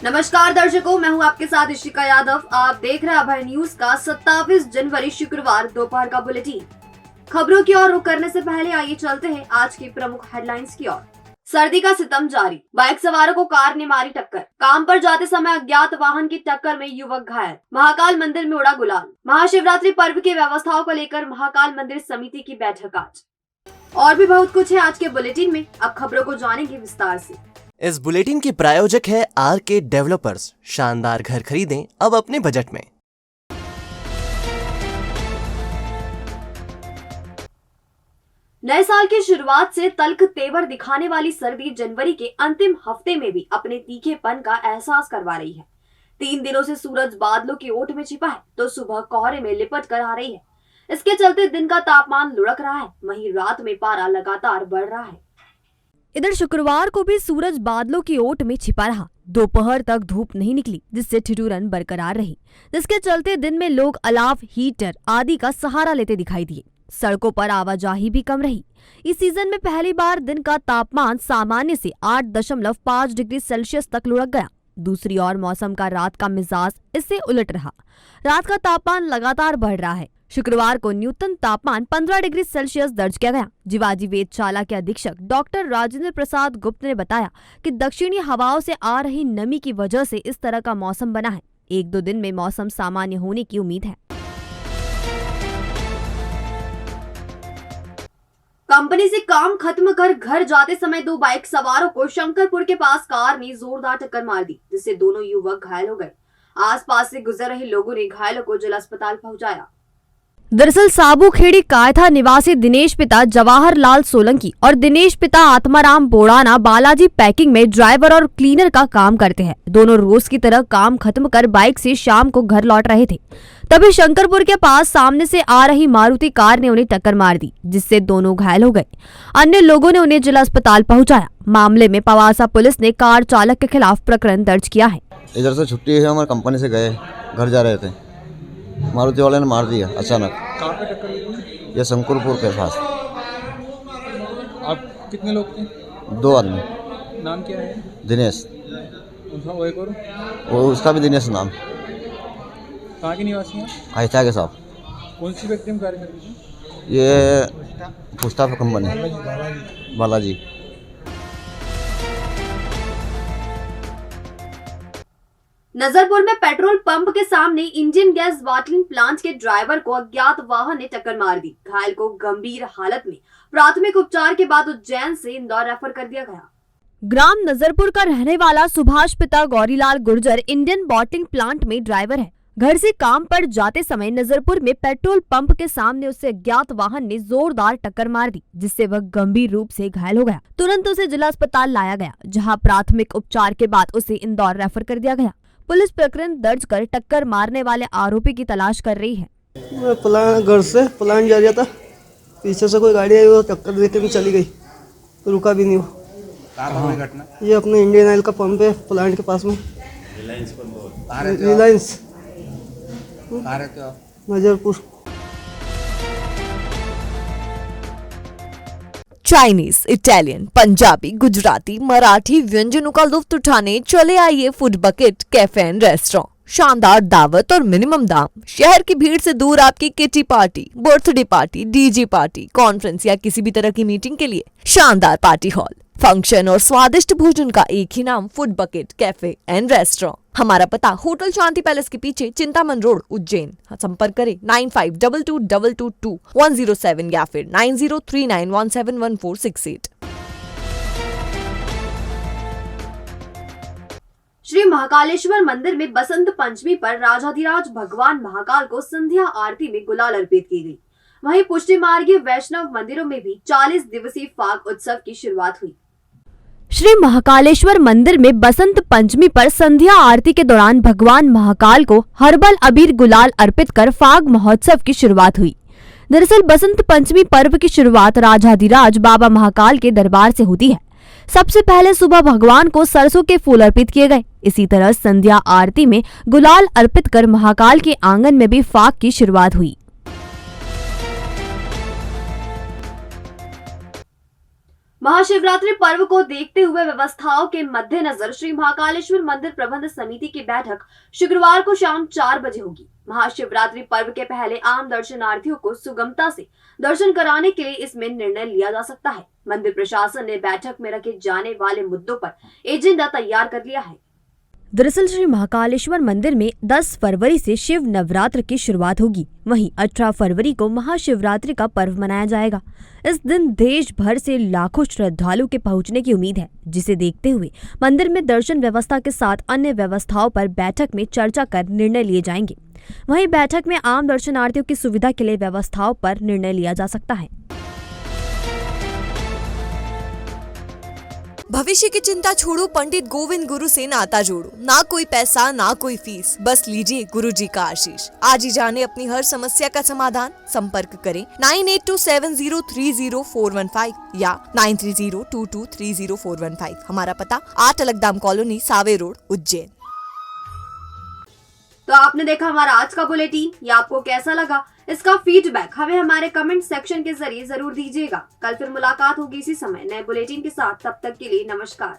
नमस्कार दर्शकों, मैं हूं आपके साथ इशिका यादव। आप देख रहे हैं अभय न्यूज का 27 जनवरी शुक्रवार दोपहर का बुलेटिन। खबरों की ओर रुख करने से पहले आइए चलते हैं आज की प्रमुख हेडलाइंस की ओर। सर्दी का सितम जारी, बाइक सवारों को कार ने मारी टक्कर। काम पर जाते समय अज्ञात वाहन की टक्कर में युवक घायल। महाकाल मंदिर में उड़ा गुलाल। महाशिवरात्रि पर्व की व्यवस्थाओं को लेकर महाकाल मंदिर समिति की बैठक आज। और भी बहुत कुछ है आज के बुलेटिन में। अब खबरों को जानेंगे विस्तार से। इस बुलेटिन के प्रायोजक है आरके डेवलपर्स। शानदार घर खरीदें अब अपने बजट में। नए साल की शुरुआत से तल्ख तेवर दिखाने वाली सर्दी जनवरी के अंतिम हफ्ते में भी अपने तीखेपन का एहसास करवा रही है। 3 दिनों से सूरज बादलों की ओट में छिपा है तो सुबह कोहरे में लिपट कर आ रही है। इसके चलते दिन का तापमान लुढ़क रहा है, वहीं रात में पारा लगातार बढ़ रहा है। इधर शुक्रवार को भी सूरज बादलों की ओट में छिपा रहा। दोपहर तक धूप नहीं निकली, जिससे ठिठुरन बरकरार रही, जिसके चलते दिन में लोग अलाव, हीटर आदि का सहारा लेते दिखाई दिए। सड़कों पर आवाजाही भी कम रही। इस सीजन में पहली बार दिन का तापमान सामान्य से 8.5 डिग्री सेल्सियस तक लुढ़क गया। दूसरी ओर मौसम का रात का मिजाज इससे उलट रहा। रात का तापमान लगातार बढ़ रहा है। शुक्रवार को न्यूनतम तापमान 15 डिग्री सेल्सियस दर्ज किया गया। जिवाजी वेधशाला के अधीक्षक डॉक्टर राजेंद्र प्रसाद गुप्त ने बताया कि दक्षिणी हवाओं से आ रही नमी की वजह से इस तरह का मौसम बना है। 1-2 दिन में मौसम सामान्य होने की उम्मीद है। कंपनी से काम खत्म कर घर जाते समय 2 बाइक सवारों को शंकरपुर के पास कार ने जोरदार टक्कर मार दी, जिससे दोनों युवक घायल हो गए। आसपास से गुजर रहे लोगों ने घायलों को जिला अस्पताल पहुंचाया। दरअसल साबूखेड़ी कायथा निवासी दिनेश पिता जवाहर लाल सोलंकी और दिनेश पिता आत्माराम बोड़ाना बालाजी पैकिंग में ड्राइवर और क्लीनर का काम करते हैं। दोनों रोज की तरह काम खत्म कर बाइक से शाम को घर लौट रहे थे। तभी शंकरपुर के पास सामने से आ रही मारुति कार ने उन्हें टक्कर मार दी, जिससे दोनों घायल हो गए। अन्य लोगों ने उन्हें जिला अस्पताल पहुंचाया। मामले में पवासा पुलिस ने कार चालक के खिलाफ प्रकरण दर्ज किया है। इधर से छुट्टी है, हमारे कंपनी से गए, घर जा रहे थे, मारुति वाले ने मार दिया अचानक। कहाँ पे टक्कर लगी? ये शंकरपुर के पास। आप कितने लोग थे? 2 आदमी। नाम क्या है? दिनेश, उनका वो एक और वो उसका भी दिनेश नाम। कहाँ के निवासी हैं? आयता के साथ। कौन सी व्यक्ति में कार्य करते थे? ये पुस्ता कंपनी बालाजी। नजरपुर में पेट्रोल पंप के सामने इंडियन गैस बॉटलिंग प्लांट के ड्राइवर को अज्ञात वाहन ने टक्कर मार दी। घायल को गंभीर हालत में प्राथमिक उपचार के बाद उज्जैन से इंदौर रेफर कर दिया गया। ग्राम नजरपुर का रहने वाला सुभाष पिता Gaurilal Gurjar Indian bottling plant में ड्राइवर है। घर से काम पर जाते समय नजरपुर में पेट्रोल पंप के सामने उसे अज्ञात वाहन ने जोरदार टक्कर मार दी, जिससे वह गंभीर रूप से घायल हो गया। तुरंत उसे जिला अस्पताल लाया गया, जहां प्राथमिक उपचार के बाद उसे इंदौर रेफर कर दिया गया। पुलिस प्रकरण दर्ज कर टक्कर मारने वाले आरोपी की तलाश कर रही है। मैं घर से प्लांट जा रहा था, पीछे से कोई गाड़ी आई, वो टक्कर देते भी चली गई, तो रुका भी नहीं वो। घटना ये अपने इंडियन ऑयल का पंप है प्लांट के पास में। रिलायंस नजरपुर। चाइनीज, इटालियन, पंजाबी, गुजराती, मराठी व्यंजनों का लुत्फ उठाने चले आइए food bucket cafe and restaurant. शानदार दावत और मिनिमम दाम। शहर की भीड़ से दूर आपकी kitty party, birthday party, DJ party, conference या किसी भी तरह की मीटिंग के लिए शानदार पार्टी हॉल, फंक्शन और स्वादिष्ट भोजन का एक ही नाम, food bucket cafe and restaurant. हमारा पता होटल शांति पैलेस के पीछे, चिंतामन रोड, उज्जैन। संपर्क करें 9522222107 या फिर 9039171468। श्री महाकालेश्वर मंदिर में बसंत पंचमी पर राजाधिराज भगवान महाकाल को संध्या आरती में गुलाल अर्पित की गई। वहीं पुष्टि मार्गीय वैष्णव मंदिरों में भी 40 दिवसीय फाग उत्सव की शुरुआत हुई। श्री महाकालेश्वर मंदिर में बसंत पंचमी पर संध्या आरती के दौरान भगवान महाकाल को हर्बल अबीर गुलाल अर्पित कर फाग महोत्सव की शुरुआत हुई। दरअसल बसंत पंचमी पर्व की शुरुआत राजाधिराज बाबा महाकाल के दरबार से होती है। सबसे पहले सुबह भगवान को सरसों के फूल अर्पित किए गए। इसी तरह संध्या आरती में गुलाल अर्पित कर महाकाल के आंगन में भी फाग की शुरुआत हुई। महाशिवरात्रि पर्व को देखते हुए व्यवस्थाओं के मद्देनजर श्री महाकालेश्वर मंदिर प्रबंध समिति की बैठक शुक्रवार को शाम 4 बजे होगी। महाशिवरात्रि पर्व के पहले आम दर्शनार्थियों को सुगमता से दर्शन कराने के लिए इसमें निर्णय लिया जा सकता है। मंदिर प्रशासन ने बैठक में रखे जाने वाले मुद्दों पर एजेंडा तैयार कर लिया है। दरअसल श्री महाकालेश्वर मंदिर में 10 फरवरी से शिव नवरात्र की शुरुआत होगी। वहीं 18 फरवरी को महाशिवरात्रि का पर्व मनाया जाएगा। इस दिन देश भर से लाखों श्रद्धालु के पहुंचने की उम्मीद है, जिसे देखते हुए मंदिर में दर्शन व्यवस्था के साथ अन्य व्यवस्थाओं पर बैठक में चर्चा कर निर्णय लिए जाएंगे। वहीं बैठक में आम दर्शनार्थियों की सुविधा के लिए व्यवस्थाओं पर निर्णय लिया जा सकता है। भविष्य की चिंता छोड़ो, पंडित गोविंद गुरु से नाता जोड़ो। ना कोई पैसा ना कोई फीस, बस लीजिए गुरु जी का आशीष। आज ही जाने अपनी हर समस्या का समाधान। संपर्क करें 9827030415 या 9302230415। हमारा पता 8 अलगदाम कॉलोनी, सावे रोड, उज्जैन। तो आपने देखा हमारा आज का बुलेटिन। ये आपको कैसा लगा, इसका फीडबैक हमें हमारे कमेंट सेक्शन के जरिए जरूर दीजिएगा। कल फिर मुलाकात होगी इसी समय नए बुलेटिन के साथ। तब तक के लिए नमस्कार।